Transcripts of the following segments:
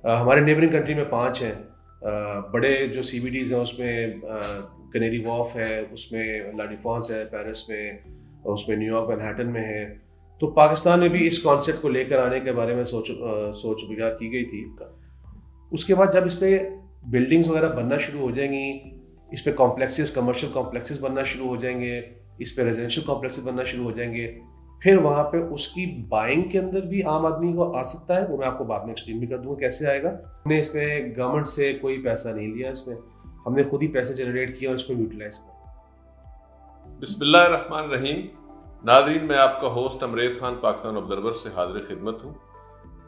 ہمارے neighbouring country میں 5 ہیں. بڑے جو سی بی ڈیز ہیں اس میں کنیری واف ہے, اس میں لا ڈیفانس ہے پیرس میں, اس میں نیو یارک مینہٹن میں ہے. تو پاکستان میں بھی اس کانسیپٹ کو لے کر آنے کے بارے میں سوچ بچار کی گئی تھی. اس کے بعد جب اس پہ بلڈنگز وغیرہ بننا شروع ہو جائیں گی, اس پہ کمپلیکسز, کمرشل کمپلیکسز بننا شروع ہو جائیں گے, اس پہ ریزیڈینشیل کمپلیکسز بننا شروع ہو جائیں گے, پھر وہاں پہ اس کی بائنگ کے اندر بھی عام آدمی کو آ سکتا ہے. وہ میں آپ کو بعد میں ایکسپلین بھی کر دوں گا کیسے آئے گا. ہم نے اس میں گورنمنٹ سے کوئی پیسہ نہیں لیا, اس میں ہم نے خود ہی پیسے جنریٹ کیا اور اس کو یوٹیلائز کیا. بسم اللہ الرحمن الرحیم. ناظرین, میں آپ کا ہوسٹ امریز خان پاکستان آبزرور سے حاضر خدمت ہوں.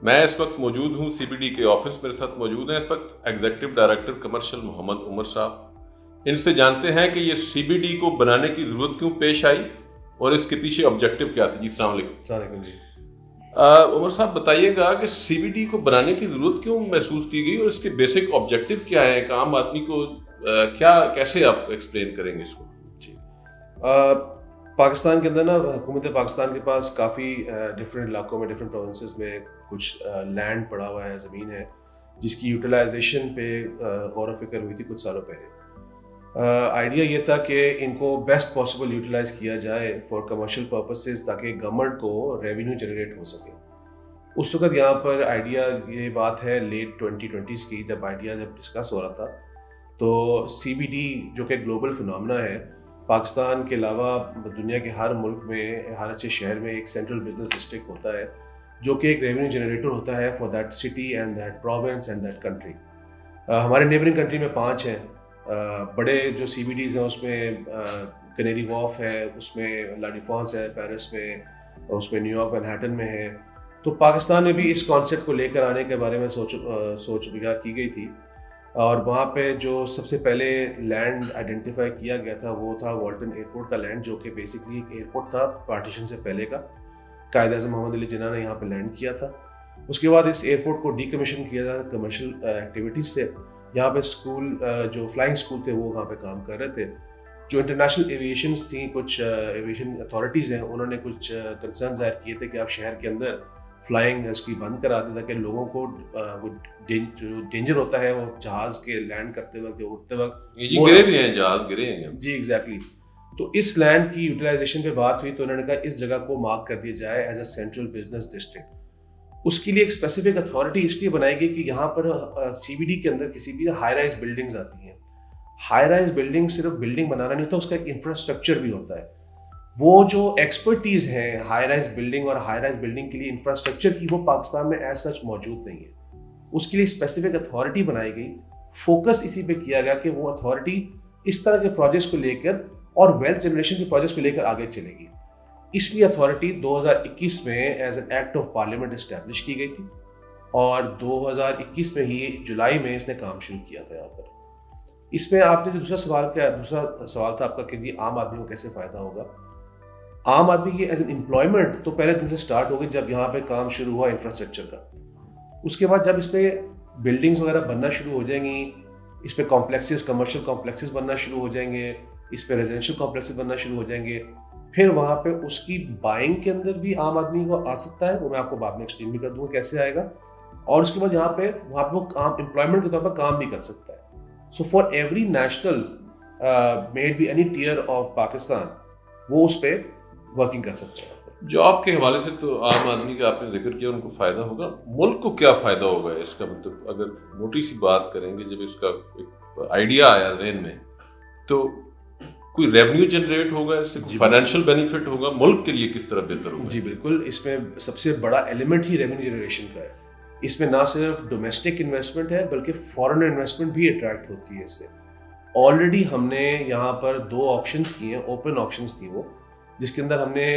میں اس وقت موجود ہوں سی بی ڈی کے آفس. میرے ساتھ موجود ہیں اس وقت executive director commercial Muhammad Umar صاحب. ان سے جانتے ہیں کہ یہ سی بی ڈی کو بنانے کی ضرورت کیوں پیش آئی اور اس کے پیچھے آبجیکٹو کیا تھی. جی السلام علیکم. السلام علیکم. جی عمر صاحب, بتائیے گا کہ سی بی ڈی کو بنانے کی ضرورت کیوں محسوس کی گئی اور اس کے بیسک آبجیکٹو کیا ہے, ایک عام آدمی کو کیسے آپ ایکسپلین کریں گے اس کو. جی پاکستان کے اندر نا, حکومت پاکستان کے پاس کافی ڈفرینٹ علاقوں میں, ڈفرینٹ پروونسز میں کچھ لینڈ پڑا ہوا ہے, زمین ہے, جس کی یوٹیلائزیشن پہ غور و فکر ہوئی تھی کچھ سالوں پہلے. آئیڈیا یہ تھا کہ ان کو بیسٹ پاسبل یوٹیلائز کیا جائے فار کمرشل پرپسز, تاکہ گورنمنٹ کو ریونیو جنریٹ ہو سکے. اس وقت یہاں پر آئیڈیا, یہ بات ہے لیٹ 2020s کی, جب آئیڈیا ڈسکس ہو رہا تھا, تو سی بی ڈی جو کہ گلوبل فنامنا ہے, پاکستان کے علاوہ دنیا کے ہر ملک میں, ہر اچھے شہر میں ایک سینٹرل بزنس ڈسٹرکٹ ہوتا ہے جو کہ ایک ریونیو جنریٹر ہوتا ہے for that city and that province and that country. ہمارے نیبرنگ کنٹری میں 5 ہیں. بڑے جو سی بی ڈیز ہیں اس میں کنیری واف ہے, اس میں لا ڈیفانس ہے پیرس میں, اس میں نیو یارک مینہٹن میں ہے. تو پاکستان میں بھی اس کانسیپٹ کو لے کر آنے کے بارے میں سوچ بچار کی گئی تھی, اور وہاں پہ جو سب سے پہلے لینڈ آئیڈینٹیفائی کیا گیا تھا وہ تھا والٹن ایئرپورٹ کا لینڈ, جو کہ بیسکلی ایک ایئرپورٹ تھا پارٹیشن سے پہلے کا. قائد اعظم محمد علی جناح نے یہاں پہ لینڈ کیا تھا. اس کے بعد اس ایئرپورٹ کو ڈی کمیشن کیا تھا کمرشل ایکٹیویٹیز سے. یہاں پہ اسکول, جو فلائنگ اسکول تھے وہ وہاں پہ کام کر رہے تھے. جو انٹرنیشنل ایویشنز تھیں, کچھ ایویشن اتھارٹیز ہیں, انہوں نے کچھ کنسرن ظاہر کیے تھے کہ آپ شہر کے اندر فلائنگ اس کی بند کرا دیں, تاکہ لوگوں کو وہ ڈینجر ہوتا ہے وہ جہاز کے لینڈ کرتے وقت یا اٹھتے وقت. گرے بھی ہیں جہاز, گرے ہیں. جی ایگزیکٹلی. تو اس لینڈ کی یوٹیلائزیشن پہ بات ہوئی, تو انہوں نے کہا اس جگہ کو مارک کر دیا جائے as a central business district. اس کے لیے ایک اسپیسیفک اتھارٹی اس لیے بنائی گئی کہ یہاں پر سی بی ڈی کے اندر کسی بھی ہائی رائز بلڈنگز آتی ہیں. ہائی رائز بلڈنگ صرف بلڈنگ بنانا نہیں ہوتا, اس کا ایک انفراسٹرکچر بھی ہوتا ہے. وہ جو ایکسپرٹیز ہیں ہائی رائز بلڈنگ اور ہائی رائز بلڈنگ کے لیے انفراسٹرکچر کی, وہ پاکستان میں ایز سچ موجود نہیں ہے. اس کے لیے اسپیسیفک اتھارٹی بنائی گئی. فوکس اسی پہ کیا گیا کہ وہ اتھارٹی اس طرح کے پروجیکٹس کو لے کر اور ویلتھ جنریشن کے پروجیکٹس کو لے کر آگے چلے گی. اس لیے اتھارٹی 2021 میں as an act of parliament establish کی گئی تھی, اور 2021 میں ہی جولائی میں اس نے کام شروع کیا تھا یہاں پر. اس میں آپ نے جو دوسرا سوال تھا آپ کا کہ جی عام آدمی کو کیسے فائدہ ہوگا. عام آدمی کی ایز این امپلائمنٹ تو پہلے دن سے سٹارٹ ہو گئی جب یہاں پہ کام شروع ہوا انفراسٹرکچر کا. اس کے بعد جب اس پہ بلڈنگز وغیرہ بننا شروع ہو جائیں گی, اس پہ کمپلیکسز, کمرشل کمپلیکسز بننا شروع ہو جائیں گے, اس پہ ریزیڈینشیل کمپلیکسز بننا شروع ہو جائیں گے, پھر وہاں پہ اس کی بائنگ کے اندر بھی عام آدمی کو آ سکتا ہے. وہ میں آپ کو بعد میں ایکسپلین بھی کر دوں گا کیسے آئے گا. اور اس کے بعد وہاں پہ وہ کام امپلائمنٹ کے طور پر کام بھی کر سکتا ہے. So for every national made by any tier of Pakistan, وہ اس پہ ورکنگ کر سکتے ہیں. جاب کے حوالے سے تو عام آدمی کا آپ نے ذکر کیا, ان کو فائدہ ہوگا. ملک کو کیا فائدہ ہوگا اس کا, مطلب اگر موٹی سی بات کریں گے, جب اس کا ایک آئیڈیا آیا ذہن میں, تو کوئی ریونیو جنریٹ ہوگا اس سے, فائنینشیل بینیفٹ ہوگا, ملک کے لیے کس طرح بہتر ہوگا؟ جی بالکل. اس میں سب سے بڑا ایلیمنٹ ہی ریونیو جنریشن کا ہے. اس میں نہ صرف ڈومیسٹک انویسٹمنٹ ہے بلکہ فارن انویسٹمنٹ بھی اٹریکٹ ہوتی ہے اس سے. آلریڈی ہم نے یہاں پر 2 آکشنز کیے ہیں, اوپن آکشنز تھیں وہ, جس کے اندر ہم نے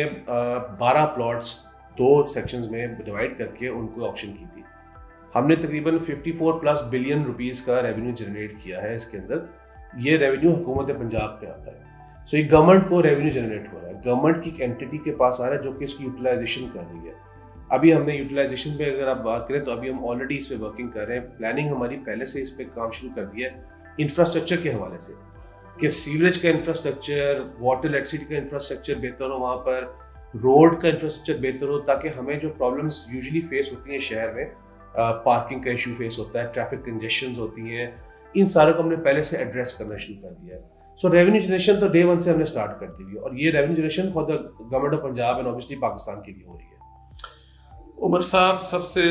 12 پلاٹس 2 سیکشنز میں ڈیوائڈ کر کے ان کو آکشن کی تھی. ہم نے تقریباً 54+ بلین روپیز کا ریونیو جنریٹ کیا ہے. اس کے اندر یہ ریونیو حکومت پنجاب پہ آتا ہے. سو یہ گورنمنٹ کو ریونیو جنریٹ ہو رہا ہے, گورنمنٹ کی ایک اینٹی کے پاس آ رہا ہے جو کہ اس کی یوٹیلائزیشن کر رہی ہے. ابھی ہم نے یوٹیلائزیشن پہ اگر آپ بات کریں تو ابھی ہم آلریڈی اس پہ ورکنگ کر رہے ہیں. پلاننگ ہماری پہلے سے اس پہ کام شروع کر دیا ہے انفراسٹرکچر کے حوالے سے, کہ سیوریج کا انفراسٹرکچر, واٹر الیکٹریسٹی کا انفراسٹرکچر بہتر ہو, وہاں پر روڈ کا انفراسٹرکچر بہتر ہو, تاکہ ہمیں جو پرابلمس یوزلی فیس ہوتی ہیں شہر میں پارکنگ کا ایشو فیس ہوتا ہے, ٹریفک کنجیشنز ہوتی ہیں, ان ساروں کو ہم نے پہلے سے ایڈریس کرنا شروع کر دیا ہے. سو ریونیو جنریشن تو ڈے ون سے ہم نے اسٹارٹ کر دی ہے, اور یہ revenue generation for the government of Punjab and obviously Pakistan کے لیے ہو رہی ہے. عمر صاحب, سب سے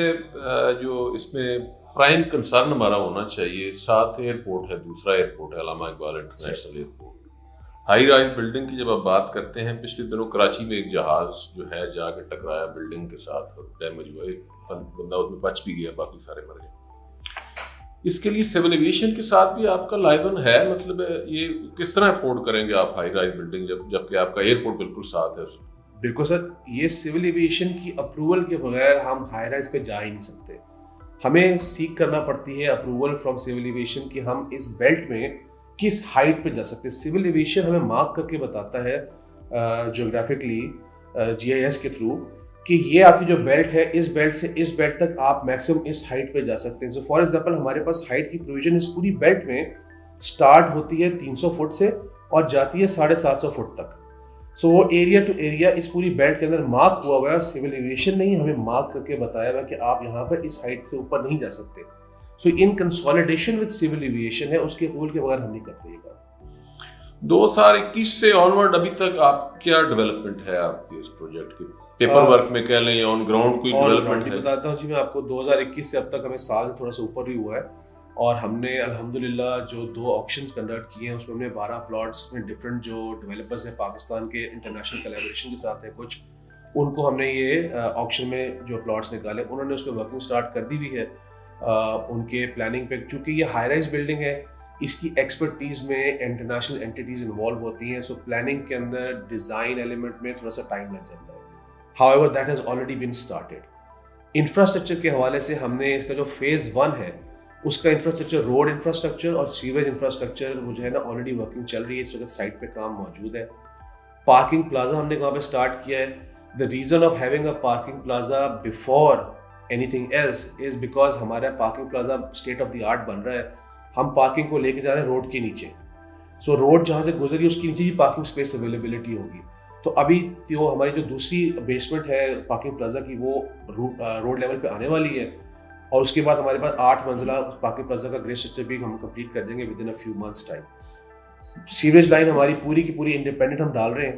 جو اس میں پرائم کنسرن ہمارا ہونا چاہیے, 7 ایئرپورٹ ہے, دوسرا ایئرپورٹ ہے علامہ Iqbal international airport. High rise building کی جب آپ بات کرتے ہیں, پچھلے دنوں کراچی میں ایک جہاز جو ہے جا کے ٹکرایا بلڈنگ کے ساتھ اور ڈیمیج ہوا, ایک بندہ اس میں بچ بھی گیا, باقی سارے مر گئے. اس کے لیے سول ایویشن کے ساتھ بھی آپ کا لائزن ہے, مطلب یہ کس طرح افورڈ کریں گے آپ ہائی رائز بلڈنگ جبکہ آپ کا ایئرپورٹ بالکل ساتھ ہے اس میں؟ بالکل سر, یہ سول ایویشن کی اپروول کے بغیر ہم ہائی رائز پہ جا ہی نہیں سکتے. ہمیں سیک کرنا پڑتی ہے اپروول فرام سول ایویشن کہ ہم اس بیلٹ میں کس ہائٹ پہ جا سکتے ہیں. سول ایویشن ہمیں مارک کر کے بتاتا ہے جیوگرافکلی GIS کے تھرو کہ یہ آپ کی جو بیلٹ ہے, اس بیلٹ سے اس بیلٹ تک آپ میکسیمم اس ہائٹ پہ جا سکتے ہیں. سو فار ایگزامپل ہمارے پاس ہائٹ کی پروویژن اس پوری بیلٹ میں سٹارٹ ہوتی ہے 300 فٹ سے اور جاتی ہے 750 فٹ تک. سو وہ ایریا ٹو ایریا اس پوری بیلٹ کے اندر مارک ہوا ہوا ہے, اور سول ایویشن نے ہی ہمیں مارک کر کے بتایا ہوا ہے کہ آپ یہاں پر اس ہائٹ سے اوپر نہیں جا سکتے. سو ان کنسالیڈیشن وتھ سول ایویشن ہے, اس کے اپروول کے بغیر ہم نہیں کرتے یہ کام. 2021 سے آنورڈ ابھی تک آپ کیا ڈیولپمنٹ ہے آپ کے اس پروجیکٹ کی, پیپر ورک میں کہہ لیں, آن گراؤنڈ کوئی ڈیولپمنٹ ہے؟ بتاتا ہوں جی میں آپ کو. 2021 سے اب تک ہمیں سال سے تھوڑا سا اوپر ہی ہوا ہے, اور ہم نے الحمدللہ جو 2 آکشنز کنڈکٹ کیے ہیں اس میں ہم نے 12 پلاٹس میں ڈفرینٹ جو ڈیولپرز ہیں پاکستان کے انٹرنیشنل کولیبریشن کے ساتھ ہیں کچھ, ان کو ہم نے یہ آکشن میں جو پلاٹس نکالے انہوں نے اس پہ ورکنگ سٹارٹ کر دی ہوئی ہے ان کے پلاننگ پہ. چونکہ یہ ہائی رائز بلڈنگ ہے, اس کی ایکسپرٹیز میں انٹرنیشنل اینٹیز انوالو ہوتی ہیں. سو پلاننگ کے اندر ڈیزائن ایلیمنٹ میں تھوڑا سا ٹائم لگ جاتا ہے. However, that has already been started. Infrastructure کے حوالے سے ہم نے اس کا جو فیز 1 ہے اس کا انفراسٹرکچر, روڈ انفراسٹرکچر اور سیوریج انفراسٹرکچر وہ جو ہے نا آلریڈی ورکنگ چل رہی ہے, اس وقت سائٹ پہ کام موجود ہے. پارکنگ پلازا ہم نے وہاں پہ اسٹارٹ کیا ہے. The reason of having a parking plaza before anything else is because ہمارا parking plaza state of the art بن رہا ہے. ہم پارکنگ کو لے کے جا رہے ہیں روڈ کے نیچے. سو روڈ جہاں سے گزری اس کے نیچے ہی پارکنگ اسپیس اویلیبلٹی ہوگی. تو ابھی جو ہماری جو دوسری بیسمنٹ ہے پارکنگ پلازا کی وہ روڈ لیول پہ آنے والی ہے, اور اس کے بعد ہمارے پاس 8 منزلہ پارکنگ پلازا کا گرے اسٹرکچر بھی ہم کمپلیٹ کر دیں گے with in a few months time. Sewerage line ہماری پوری کی پوری انڈیپینڈنٹ ہم ڈال رہے ہیں.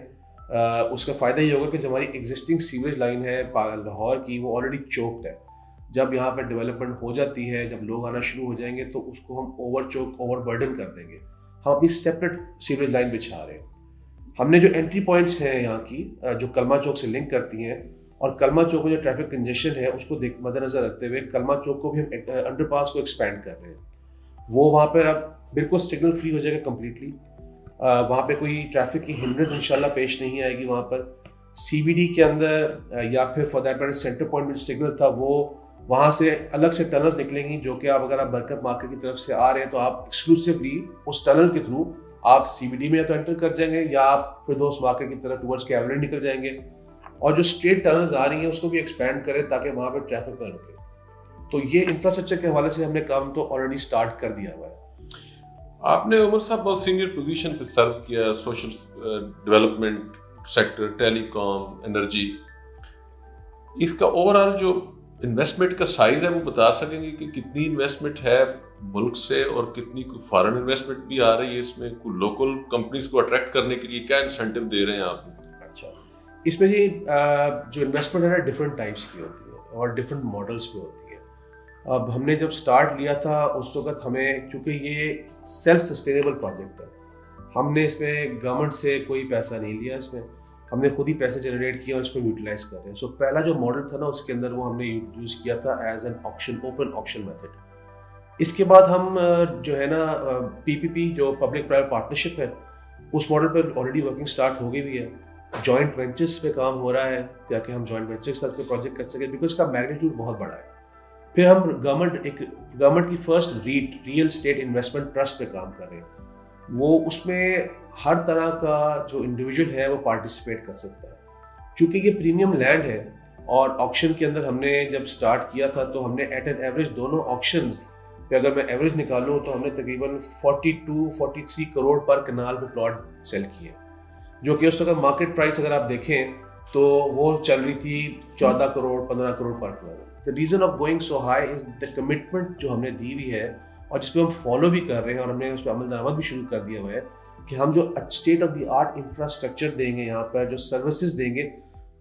اس کا فائدہ یہ ہوگا کہ جو ہماری ایگزسٹنگ سیوریج لائن ہے لاہور کی وہ آلریڈی چوکڈ ہے. جب یہاں پہ ڈیولپمنٹ ہو جاتی ہے, جب لوگ آنا شروع ہو جائیں گے تو اس کو ہم اوور برڈن کر دیں گے. ہم اپنی سیپریٹ سیوریج لائن بچھا رہے ہیں. ہم نے جو انٹری پوائنٹس ہیں یہاں کی جو کلمہ چوک سے لنک کرتی ہیں, اور کلمہ چوک میں جو ٹریفک کنجیشن ہے اس کو مد نظر رکھتے ہوئے کلمہ چوک کو بھی ہم انڈر پاس کو ایکسپینڈ کر رہے ہیں. وہ وہاں پر اب بالکل سگنل فری ہو جائے گا کمپلیٹلی. وہاں پہ کوئی ٹریفک کی ہنڈرنس انشاءاللہ پیش نہیں آئے گی. وہاں پر CBD کے اندر یا پھر for that matter centre point میں جو سگنل تھا وہ وہاں سے الگ سے ٹنلز نکلیں گی, جو کہ آپ اگر آپ برکت مارکیٹ کی طرف سے آ رہے ہیں تو آپ ایکسکلوسیولی اس ٹنل کے تھرو آپ CBD میں یا تو انٹر کر جائیں گے, یا آپ فردوس مارکیٹ کی طرف ٹورڈز کیولن نکل جائیں گے. اور جو اسٹریٹ ٹنلز آ رہی ہیں اس کو بھی ایکسپینڈ کریں تاکہ وہاں پہ ٹریفک نہ رکے. تو یہ انفراسٹرکچر کے حوالے سے ہم نے کام تو آلریڈی اسٹارٹ کر دیا ہوا ہے. آپ نے عمر صاحب بہت سینئر پوزیشن پہ سرو کیا, سوشل ڈیولپمنٹ سیکٹر, ٹیلی کام, انرجی. اس کا اوور آل جو انویسٹمنٹ کا سائز ہے وہ بتا سکیں گے کہ کتنی انویسٹمنٹ ہے ملک سے اور کتنی کوئی فارن انویسٹمنٹ بھی آ رہی ہے اس میں, کوئی لوکل کمپنیز کو اٹریکٹ کرنے کے لیے کیا انسینٹیو دے رہے ہیں آپ؟ اچھا, اس میں یہ جو انویسٹمنٹ ہے نا ڈفرینٹ ٹائپس کی ہوتی ہے اور ڈفرینٹ ماڈلس پہ ہوتی ہے. اب ہم نے جب سٹارٹ لیا تھا اس وقت ہمیں, چونکہ یہ سیلف سسٹینیبل پروجیکٹ ہے, ہم نے اس میں گورنمنٹ سے کوئی پیسہ نہیں لیا, اس میں ہم نے خود ہی پیسے جنریٹ کیا اور اس کو یوٹیلائز کر رہے ہیں. سو پہلا جو ماڈل تھا نا اس کے اندر وہ ہم نے یوز کیا تھا as an auction, open auction method. اس کے بعد ہم جو ہے نا PPP جو پبلک پرائیویٹ پارٹنرشپ ہے اس ماڈل پہ آلریڈی ورکنگ سٹارٹ ہو گئی ہوئی ہے. جوائنٹ وینچرس پہ کام ہو رہا ہے تاکہ ہم جوائنٹ وینچر کے ساتھ پہ پروجیکٹ کر سکیں, بیکاز اس کا میگنیٹیوڈ بہت بڑا ہے. پھر ہم گورنمنٹ کی first real estate investment trust پہ کام کر رہے ہیں. وہ اس میں ہر طرح کا جو انڈیویجول ہے وہ پارٹیسپیٹ کر سکتا ہے. چونکہ یہ پریمیم لینڈ ہے اور آکشن کے اندر ہم نے جب سٹارٹ کیا تھا تو ہم نے ایٹ این ایوریج دونوں آکشنز پہ اگر میں ایوریج نکالوں تو ہم نے تقریباً 42-43 کروڑ پر کنال پہ پلاٹ سیل کیے, جو کہ اس وقت مارکیٹ پرائس اگر آپ دیکھیں تو وہ چل رہی تھی 14 کروڑ 15 کروڑ پر Kunal. the reason of going so high is the commitment جو ہم نے دی ہوئی ہے اور جس پہ ہم فالو بھی کر رہے ہیں اور ہم نے اس پہ عمل درآمد بھی شروع کر دیا ہوا ہے کہ ہم جو state of the art infrastructure دیں گے یہاں پر جو سروسز دیں گے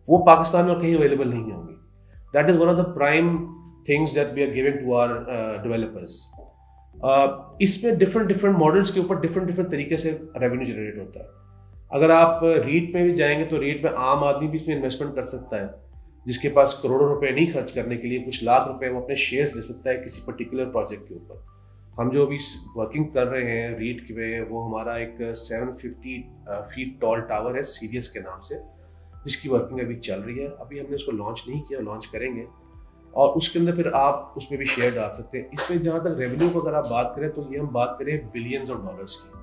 وہ پاکستان میں اور کہیں اویلیبل نہیں ہوں گی. That is one of the prime things that we are giving to our developers. اس میں ڈفرینٹ ماڈلس کے اوپر ڈفرینٹ طریقے سے ریونیو جنریٹ ہوتا ہے. اگر آپ ریٹ میں بھی جائیں گے تو ریٹ میں عام آدمی بھی اس میں انویسٹمنٹ کر سکتا ہے جس کے پاس کروڑوں روپے نہیں خرچ کرنے کے لیے کچھ لاکھ روپے وہ اپنے شیئرز دے سکتا ہے کسی پرٹیکولر پروجیکٹ کے اوپر. ہم جو ابھی ورکنگ کر رہے ہیں ریٹ کے وہ ہمارا ایک 750 فیٹ ٹال ٹاور ہے سیریس کے نام سے جس کی ورکنگ ابھی چل رہی ہے. ابھی ہم نے اس کو لانچ نہیں کیا, لانچ کریں گے اور اس کے اندر پھر آپ اس میں بھی شیئر ڈال سکتے ہیں. اس میں جہاں تک ریونیو کو اگر آپ بات کریں تو یہ ہم بات کریں بلینز آف ڈالرس کی.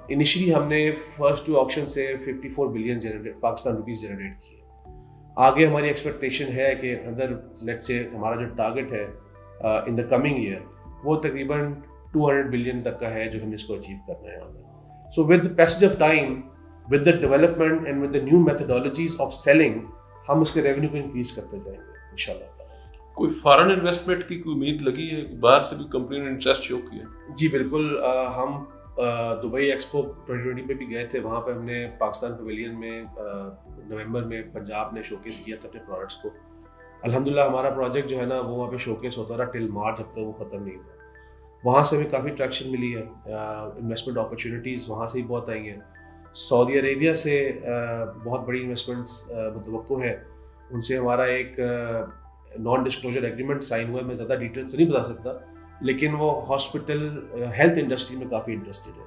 انیشلی ہم نے فرسٹ 2 آکشن سے 54 بلین پاکستان روپیز جنریٹ کیے. آگے ہماری ایکسپیکٹیشن ہے کہ اندر لیٹ سے ہمارا جو ٹارگیٹ ہے ان دا کمنگ ایئر وہ تقریباً 200 بلین تک کا ہے جو ہم نے اس کو اچیو کرنا ہے. So with the passage of time with the development and with the new methodologies of selling ہم اس کے ریونیو کو انکریز کرتے جائیں گے انشاءاللہ. کوئی فارن انویسٹمنٹ کی کوئی امید لگی ہے؟ باہر سے بھی کمپنی نے انٹرسٹ شو کیا؟ جی بالکل. ہم دبئی ایکسپو 2020 پہ بھی گئے تھے. وہاں پہ ہم نے پاکستان پویلین میں نومبر میں پنجاب نے شوکیس کیا تھا اپنے پروڈکٹس کو. الحمدللہ ہمارا پروجیکٹ جو ہے نا وہ وہاں پہ شوکیس ہوتا رہا ٹل مارچ جب تک وہ ختم نہیں ہوا. وہاں سے ہمیں کافی ٹریکشن ملی ہے. انویسٹمنٹ اپرچونیٹیز وہاں سے ہی بہت آئی ہیں. سعودی عربیہ سے بہت بڑی انویسٹمنٹس متوقع ہے. ان سے ہمارا ایک نان ڈسکلوجر ایگریمنٹ سائن ہوا ہے. میں زیادہ ڈیٹیلس تو نہیں بتا سکتا لیکن وہ ہاسپٹل ہیلتھ انڈسٹری میں کافی انٹرسٹڈ ہے.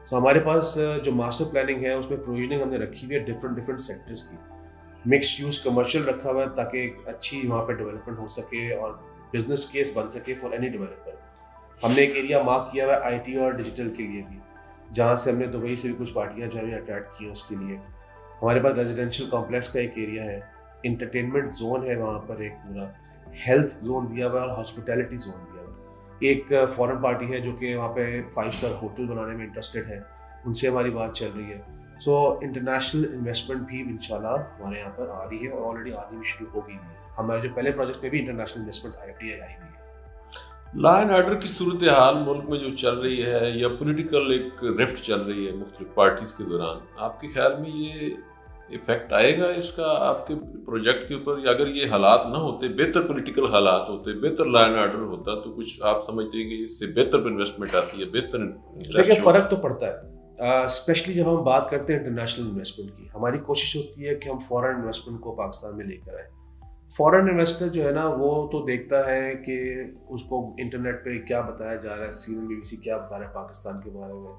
سو ہمارے پاس جو ماسٹر پلاننگ ہے اس میں پروویژننگ ہم نے رکھی ہوئی ہے ڈفرینٹ سیکٹرز کی. مکس یوز کمرشل رکھا ہوا ہے تاکہ ایک اچھی وہاں پہ ڈیولپمنٹ ہو سکے اور بزنس کیس بن سکے فار اینی ڈیولپر. ہم نے ایک ایریا مارک کیا ہوا ہے آئی ٹی اور ڈیجیٹل کے لیے بھی جہاں سے ہم نے دبئی سے بھی کچھ پارٹیاں جو ہمیں اٹریکٹ کی ہیں اس کے لیے. ہمارے پاس ریزیڈینشیل کمپلیکس کا ایک ایریا ہے, انٹرٹینمنٹ زون ہے وہاں پر, ایک پورا ہیلتھ زون دیا ہوا ہے اور ہاسپٹیلٹی زون دیا ہوا ہے. ایک فورن پارٹی ہے جو کہ وہاں پہ 5 اسٹار ہوٹل بنانے میں انٹرسٹڈ ہے, ان سے ہماری بات چل رہی ہے. سو انٹرنیشنل انویسٹمنٹ بھی انشاءاللہ ہمارے یہاں پر آ رہی ہے اور آلریڈی آنی بھی شروع ہو گئی ہے. ہمارے جو پہلے پروجیکٹ میں بھی انٹرنیشنل انویسٹمنٹ FDI آئی ہوئی ہے. لا اینڈ آرڈر کی صورتحال ملک میں جو چل رہی ہے یا پولیٹیکل ایک رفٹ چل رہی ہے مختلف پارٹیز کے دوران, آپ کے خیال میں یہ افیکٹ آئے گا اس کا آپ کے پروجیکٹ کے اوپر؟ یا اگر یہ حالات نہ ہوتے, بہتر پولیٹیکل حالات ہوتے, بہتر لا اینڈ آرڈر ہوتا تو کچھ آپ سمجھتے ہیں کہ اس سے بہتر انویسٹمنٹ آتی ہے, بہتر؟ دیکھیں فرق تو پڑتا ہے اسپیشلی جب ہم بات کرتے ہیں انٹرنیشنل انویسٹمنٹ کی. ہماری کوشش ہوتی ہے کہ ہم فورن انویسٹمنٹ کو پاکستان میں لے کر آئیں. فورن انویسٹر جو ہے نا وہ تو دیکھتا ہے کہ اس کو انٹرنیٹ پہ کیا بتایا جا رہا ہے, CNN BBC کیا بتا رہا ہے پاکستان کے بارے میں,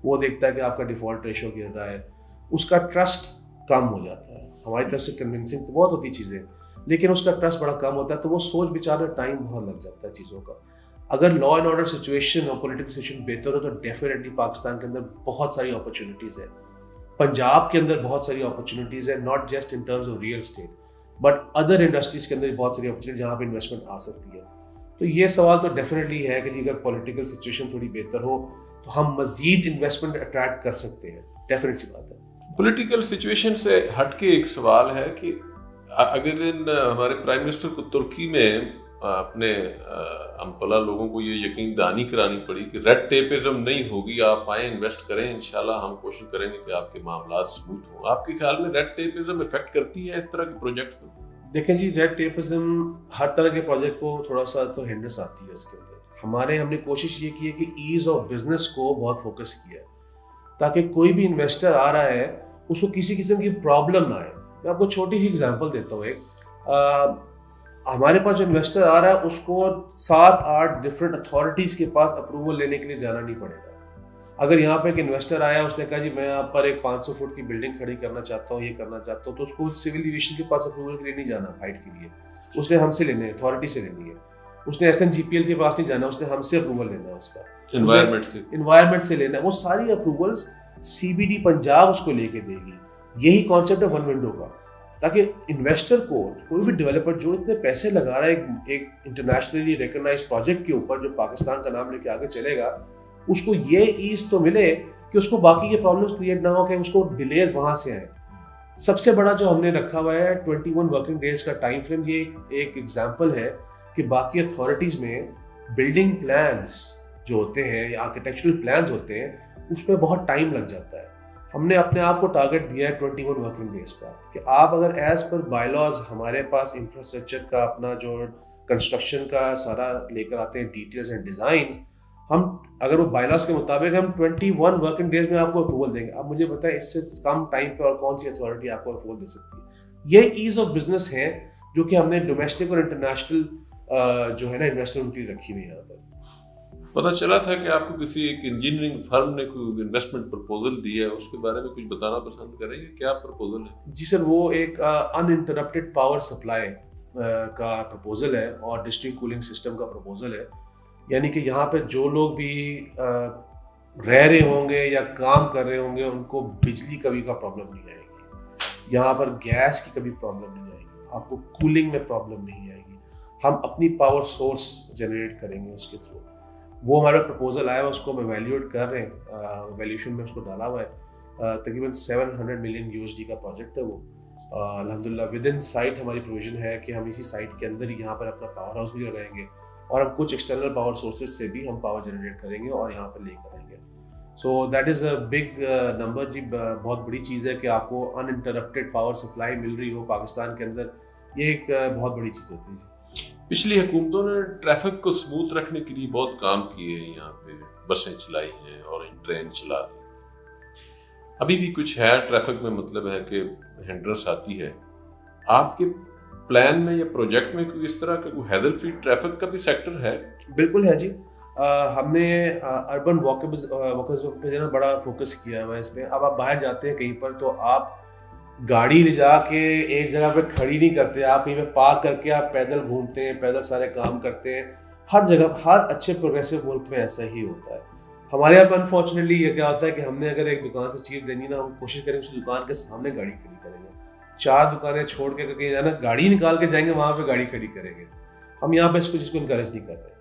وہ دیکھتا ہے کہ آپ کا ڈیفالٹ ریشو گر رہا ہے, اس کا ٹرسٹ کم ہو جاتا ہے. ہماری طرف سے کنونسنگ تو بہت ہوتی چیزیں لیکن اس کا ٹرسٹ بڑا کم ہوتا ہے, تو وہ سوچ بچار میں ٹائم بہت لگ جاتا ہے چیزوں کا. اگر لا اینڈ آرڈر سچویشن اور پولیٹیکل سچویشن بہتر ہو تو ڈیفینیٹلی پاکستان کے اندر بہت ساری اپرچونیٹیز ہیں. پنجاب کے اندر بہت ساری اپرچونیٹیز ہیں, not just in terms of real estate but other industries کے اندر بہت ساری اپرچونیٹی جہاں پہ انویسٹمنٹ آ سکتی ہے. تو یہ سوال تو ڈیفینیٹلی ہے کہ اگر پولیٹیکل سچویشن تھوڑی بہتر ہو تو ہم مزید انویسٹمنٹ اٹریکٹ کر سکتے ہیں, ڈیفینیٹلی بات ہے. پولیٹیکل سچویشن سے ہٹ کے ایک سوال ہے کہ اگر ہمارے پرائم منسٹر کو ترکی میں اپنے امپلا لوگوں کو یہ یقین دہانی کرانی پڑی کہ ریڈ ٹیپزم نہیں ہوگی, آپ آئیں انویسٹ کریں, انشاءاللہ ہم کوشش کریں گے کہ آپ کے معاملات سموتھ ہوں. آپ کے خیال میں ریڈ ٹیپزم افیکٹ کرتی ہے اس طرح کے پروجیکٹس کو؟ دیکھیں جی, ریڈ ٹیپزم ہر طرح کے پروجیکٹ کو تھوڑا سا تو ہنڈرنس آتی ہے اس کے اندر. ہم نے کوشش یہ کی ہے کہ ایز آف بزنس کو بہت فوکس کیا ہے تاکہ کوئی بھی انویسٹر آ رہا ہے اس کو کسی قسم کی پرابلم نہ آئے. میں آپ کو چھوٹی سی اگزامپل دیتا ہوں. ایک ہمارے پاس جو انویسٹر آ رہا ہے اس کو 7-8 ڈفرینٹ اتھارٹیز کے پاس اپروول لینے کے لیے جانا نہیں پڑے گا. اگر یہاں پہ ایک انویسٹر آیا, اس نے کہا جی میں یہاں پر ایک 500 فٹ کی بلڈنگ کھڑی کرنا چاہتا ہوں, یہ کرنا چاہتا ہوں, تو اس کو سول ایویشن کے پاس اپروول کے لیے نہیں جانا. ہائٹ کے لیے اس نے ہم سے لینے, اتھارٹی سے لینی ہے. اس نے SNGPL کے پاس نہیں جانا, اس نے ہم سے اپروول لینا ہے, اس کا انوائرمنٹ سے لینا ہے. وہ ساری اپروولس CBD پنجاب اس کو لے کے دے گی. یہی کانسیپٹ ہے ون ونڈو کا, تاکہ انویسٹر کو, کوئی بھی ڈیولپر جو اتنے پیسے لگا رہا ہے ایک انٹرنیشنلی ریکگنائز پروجیکٹ کے اوپر جو پاکستان کا نام لے کے آگے چلے گا, اس کو یہ ایز تو ملے کہ اس کو باقی کے پرابلمس کریٹ نہ ہو کہ اس کو ڈیلیز وہاں سے آئیں. سب سے بڑا جو ہم نے رکھا ہوا ہے 21 ورکنگ ڈیز کا ٹائم فریم. یہ ایک ایگزامپل ہے کہ باقی اتھارٹیز میں بلڈنگ پلانس جو ہوتے ہیں یا آرکیٹیکچرل پلانس ہوتے ہیں اس میں بہت ٹائم لگ جاتا ہے. ہم نے اپنے آپ کو ٹارگٹ دیا ہے 21 ورکنگ ڈیز کا کہ آپ اگر ایز پر بائی لاز ہمارے پاس انفراسٹرکچر کا اپنا جو کنسٹرکشن کا سارا لے کر آتے ہیں ڈیٹیلز اینڈ ڈیزائنز, ہم اگر وہ بائی لاز کے مطابق ہم 21 ورکنگ ڈیز میں آپ کو اپروول دیں گے. اب مجھے بتائیں اس سے کم ٹائم پہ اور کون سی اتھارٹی آپ کو اپروول دے سکتی ہے. یہ ایز آف بزنس ہے جو کہ ہم نے ڈومیسٹک اور انٹرنیشنل جو ہے نا انویسٹمنٹ رکھی ہوئی ہے. یہاں پر پتہ چلا تھا کہ آپ کو کسی ایک انجینئرنگ فرم نے کوئی انویسٹمنٹ پرپوزل دی ہے, اس کے بارے میں کچھ بتانا پسند کریں گے؟ کیا پرپوزل ہے؟ جی سر, وہ ایک ان انٹرپٹیڈ پاور سپلائی کا پرپوزل ہے اور ڈسٹرکٹ کولنگ سسٹم کا پرپوزل ہے. یعنی کہ یہاں پہ جو لوگ بھی رہ رہے ہوں گے یا کام کر رہے ہوں گے ان کو بجلی کبھی کا پرابلم نہیں آئے گی, یہاں پر گیس کی کبھی پرابلم نہیں آئے گی, آپ کو کولنگ میں پرابلم نہیں آئے گی. ہم اپنی پاور سورس جنریٹ کریں گے اس کے تھرو. وہ ہمارا پرپوزل آیا ہے, اس کو ہم ایویلیویٹ کر رہے ہیں, ایویلیوشن میں اس کو ڈالا ہوا ہے. تقریباً 700 ملین USD کا پروجیکٹ ہے وہ. الحمدللہ ود ان سائٹ ہماری پروویژن ہے کہ ہم اسی سائٹ کے اندر ہی یہاں پر اپنا پاور ہاؤس بھی لگائیں گے اور ہم کچھ ایکسٹرنل پاور سورسز سے بھی ہم پاور جنریٹ کریں گے اور یہاں پر لے کر آئیں گے. So that is a big number جی, بہت بڑی چیز ہے کہ آپ کو ان انٹرپٹیڈ پاور سپلائی مل رہی ہو پاکستان کے اندر. یہ ایک بہت بڑی چیز ہوتی ہے جی. پچھلی حکومتوں نے ٹریفک کو اسموتھ رکھنے کے لیے بہت کام کیے ہیں, یہاں پہ بسیں چلائی ہیں اور ٹرین چلا دی. ابھی بھی کچھ ہے ٹریفک میں, مطلب ہے کہ ہنڈرنس آتی ہے. آپ کے پلان میں یا پروجیکٹ میں کوئی اس طرح کا کوئی ہیڈل فیڈ ٹریفک کا بھی سیکٹر ہے؟ بالکل ہے جی. ہم نے اربن واکرز پہ جو ہے نا بڑا فوکس کیا ہوا ہے اس پہ. اب آپ باہر جاتے ہیں کہیں پر تو آپ گاڑی لے جا کے ایک جگہ پہ کھڑی نہیں کرتے, آپ کہیں پہ پارک کر کے آپ پیدل گھومتے ہیں, پیدل سارے کام کرتے ہیں. ہر جگہ, ہر اچھے پروگریسو ملک میں ایسا ہی ہوتا ہے. ہمارے یہاں پہ انفارچونیٹلی یہ کیا ہوتا ہے کہ ہم نے اگر ایک دکان سے چیز لینی نا, ہم کوشش کریں اس دکان کے سامنے گاڑی کھڑی کریں گے. 4 دکانیں چھوڑ کے کہیں جانا گاڑی نکال کے جائیں گے, وہاں پہ گاڑی کھڑی کریں گے. ہم یہاں پہ اس کو انکریج نہیں کر رہے.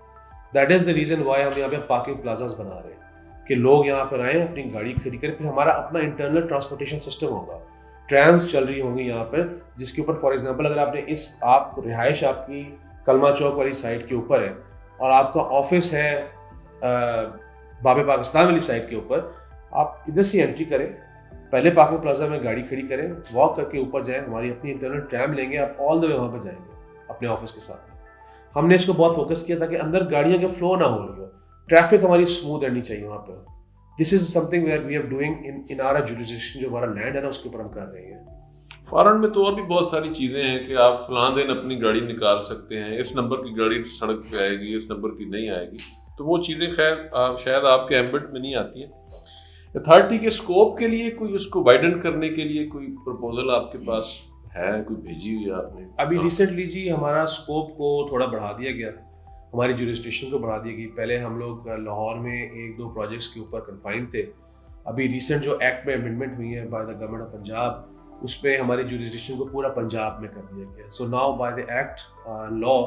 That is the reason why ہم یہاں پہ پارکنگ پلازاز بنا رہے ہیں کہ لوگ یہاں پر آئیں, اپنی گاڑی کھڑی کریں. پھر ہمارا اپنا انٹرنل ٹرانسپورٹیشن سسٹم ہوگا, ٹرامز چل رہی ہوں گی یہاں پر, جس کے اوپر فار ایگزامپل اگر آپ نے آپ رہائش آپ کی کلمہ چوک والی سائٹ کے اوپر ہے اور آپ کا آفس ہے باب پاکستان والی سائٹ کے اوپر, آپ ادھر سے انٹری کریں, پہلے پارکنگ پلازا میں گاڑی کھڑی کریں, واک کر کے اوپر جائیں, ہماری اپنی انٹرنل ٹرام لیں گے, آپ آل دا وے وہاں پہ جائیں گے اپنے آفس کے ساتھ. ہم نے اس کو بہت فوکس کیا تاکہ اندر گاڑیاں کے فلو نہ ہو رہی ہو, ٹریفک ہماری اسموتھ رہنی چاہیے وہاں پہ. This is something we are doing in our jurisdiction. جو ہمارا لینڈ ہے نا اس کے اوپر ہم کر رہے ہیں. فارن میں تو اور بھی بہت ساری چیزیں ہیں کہ آپ فلاں دن اپنی گاڑی نکال سکتے ہیں, اس نمبر کی گاڑی سڑک پہ آئے گی, اس نمبر کی نہیں آئے گی. تو وہ چیزیں خیر شاید آپ کے ایمبٹ میں نہیں آتی ہیں. اتھارٹی کے اسکوپ کے لیے کوئی اس کو وائڈن کرنے کے لیے کوئی پرپوزل آپ کے پاس ہے, کوئی بھیجی ہوئی آپ نے؟ ابھی ریسنٹلی جی ہمارا اسکوپ کو تھوڑا بڑھا دیا گیا, ہماری جوریسڈکشن کو بڑھا دی گئی. پہلے ہم لوگ لاہور میں 1-2 پروجیکٹس کے اوپر کنفائنڈ تھے. ابھی ریسنٹ جو ایکٹ میں امینڈمنٹ ہوئی ہے by the government of Punjab, اس پہ ہماری جوریسڈکشن کو پورا پنجاب میں کر دیا گیا. So now by the act law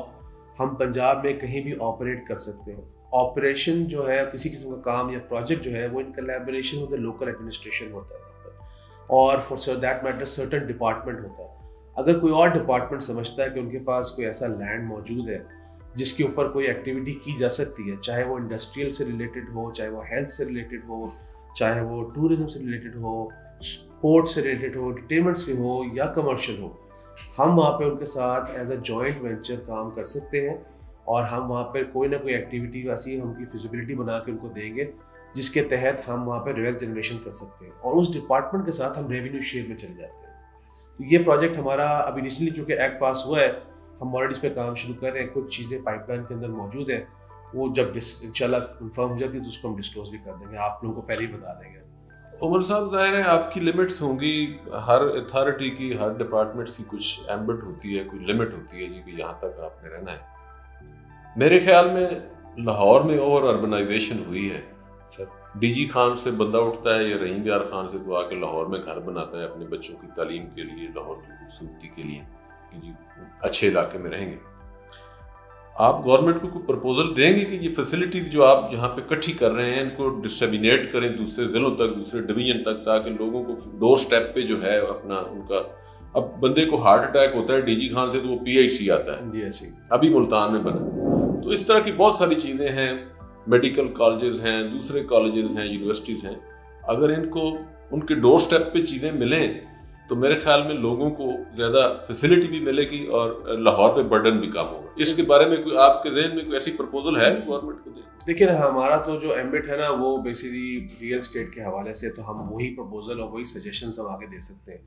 ہم پنجاب میں کہیں بھی آپریٹ کر سکتے ہیں. آپریشن جو ہے کسی قسم کا کام یا پروجیکٹ جو ہے وہ ان کلیبوریشن ود لوکل ایڈمنسٹریشن ہوتا ہے, اور for that matter certain department ہوتا ہے. اگر کوئی اور ڈپارٹمنٹ سمجھتا ہے کہ ان کے پاس کوئی ایسا لینڈ موجود ہے جس کے اوپر کوئی ایکٹیویٹی کی جا سکتی ہے, چاہے وہ انڈسٹریل سے ریلیٹڈ ہو, چاہے وہ ہیلتھ سے ریلیٹڈ ہو, چاہے وہ ٹورزم سے ریلیٹڈ ہو, اسپورٹ سے ریلیٹڈ ہو, انٹرٹینمنٹ سے ہو یا کمرشل ہو, ہم وہاں پہ ان کے ساتھ ایز اے جوائنٹ وینچر کام کر سکتے ہیں. اور ہم وہاں پہ کوئی نہ کوئی ایکٹیویٹی ایسی ہم کی فیزیبلٹی بنا کے ان کو دیں گے جس کے تحت ہم وہاں پہ ریوینیو جنریشن کر سکتے ہیں, اور اس ڈپارٹمنٹ کے ساتھ ہم ریونیو شیئر میں چلے جاتے ہیں. تو یہ پروجیکٹ ہمارا ابھی ریسنٹلی چونکہ ایکٹ پاس ہوا ہے, ہم آلریڈی اس پہ کام شروع کر رہے ہیں. کچھ چیزیں پائپ لائن کے اندر موجود ہیں, وہ جب انشاءاللہ کنفرم ہو جاتی ہے تو اس کو ہم ڈسکلوز بھی کر دیں گے, آپ لوگوں کو پہلے ہی بتا دیں گے. عمر صاحب, ظاہر ہے آپ کی لمٹس ہوں گی, ہر اتھارٹی کی, ہر ڈپارٹمنٹس کی کچھ ایمبٹ ہوتی ہے, کوئی لمٹ ہوتی ہے جی کہ یہاں تک آپ نے رہنا ہے. میرے خیال میں لاہور میں اوور اربنائزیشن ہوئی ہے. ڈی جی خان سے بندہ اٹھتا ہے یا رحیم یار خان سے تو آ کے لاہور میں گھر بناتا ہے اپنے بچوں کی تعلیم کے لیے, لاہور کی خوبصورتی کے لیے کہ جی اچھے علاقے میں رہیں گے. آپ گورنمنٹ کو کوئی پرپوزل دیں گے کہ یہ فیسلٹیز جو آپ یہاں پہ اکٹھی کر رہے ہیں ان کو ڈسٹریبیوٹ کریں دوسرے ضلعوں تک, دوسرے ڈویژن تک, تاکہ لوگوں کو ڈور سٹیپ پہ جو ہے اپنا ان کا, اب بندے کو ہارٹ اٹیک ہوتا ہے ڈی جی خان سے تو وہ پی ایچ سی آتا ہے, ابھی ملتان میں بنا. تو اس طرح کی بہت ساری چیزیں ہیں, میڈیکل کالجز ہیں, دوسرے کالجز ہیں, یونیورسٹیز ہیں. اگر ان کو ان کے ڈور سٹیپ پہ چیزیں ملیں تو میرے خیال میں لوگوں کو زیادہ فیسلٹی بھی ملے گی اور لاہور پہ برڈن بھی کم ہوگا. اس کے بارے میں کوئی آپ کے ذہن میں کوئی ایسی پرپوزل ہے گورنمنٹ کو دیں؟ دیکھیں ہمارا تو جو ایمبٹ ہے نا وہ بیسیکلی ریئل اسٹیٹ کے حوالے سے, تو ہم وہی پرپوزل اور وہی سجیشنز ہم آگے دے سکتے ہیں.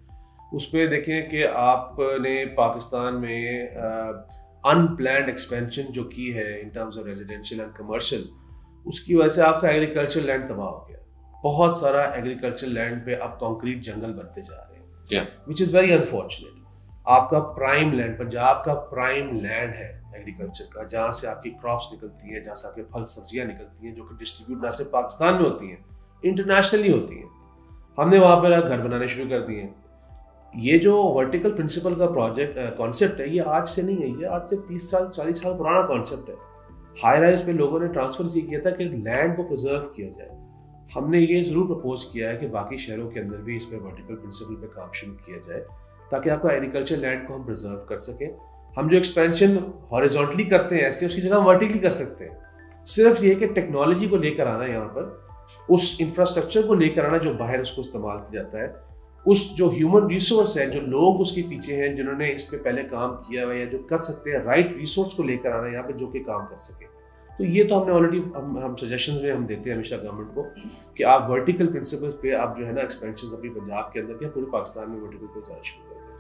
اس پہ دیکھیں کہ آپ نے پاکستان میں ان پلانڈ ایکسپینشن جو کی ہے in terms of residential and commercial, اس کی وجہ سے آپ کا ایگریکلچر لینڈ تباہ ہو گیا. بہت سارا ایگریکلچر لینڈ پہ اب کانکریٹ جنگل بنتے جا رہے ہیں, وچ از ویری انفارچونیٹ. آپ کا پرائم لینڈ, پنجاب کا پرائم لینڈ ہے ایگریکلچر کا, جہاں سے آپ کی کراپس نکلتی ہیں, جہاں سے آپ کے پھل سبزیاں نکلتی ہیں, جو کہ ڈسٹریبیوٹ نہ صرف پاکستان میں ہوتی ہیں, انٹرنیشنلی ہوتی ہیں. ہم نے وہاں پہ گھر بنانے شروع کر دیے ہیں. یہ جو ورٹیکل پرنسپل کا پروجیکٹ کانسیپٹ ہے, یہ آج سے نہیں ہے, یہ آج سے 30 سال 40 سال پرانا کانسیپٹ ہے. ہائی رائز پہ لوگوں نے ٹرانسفر یہ کیا تھا کہ لینڈ کو پرزرو کیا جائے. ہم نے یہ ضرور پرپوز کیا ہے کہ باقی شہروں کے اندر بھی اس پہ ورٹیکل پرنسپل پہ کام شروع کیا جائے, تاکہ آپ کا ایگریکلچر لینڈ کو ہم پرزرو کر سکیں. ہم جو ایکسپینشن ہاریزونٹلی کرتے ہیں ایسے, اس کی جگہ ہم ورٹیکلی کر سکتے ہیں. صرف یہ کہ ٹیکنالوجی کو لے کر آنا, یہاں پر اس انفراسٹرکچر کو لے کر آنا جو باہر اس کو استعمال کیا جاتا ہے, اس جو ہیومن ریسورس ہے, جو لوگ اس کے پیچھے ہیں جنہوں نے اس پہ پہلے کام کیا ہے یا جو کر سکتے ہیں, رائٹ ریسورس کو لے کر آنا یہاں پہ جو کہ کام کر سکے. تو یہ تو ہم نے آلریڈی ہم سجیشنز میں ہم دیتے ہیں ہمیشہ گورنمنٹ کو کہ آپ ورٹیکل پرنسپلز پہ آپ جو ہے نا ایکسپینشن اپنی پنجاب کے اندر کیا پورے پاکستان میں ورٹیکل پہ جانا شروع کر دیں.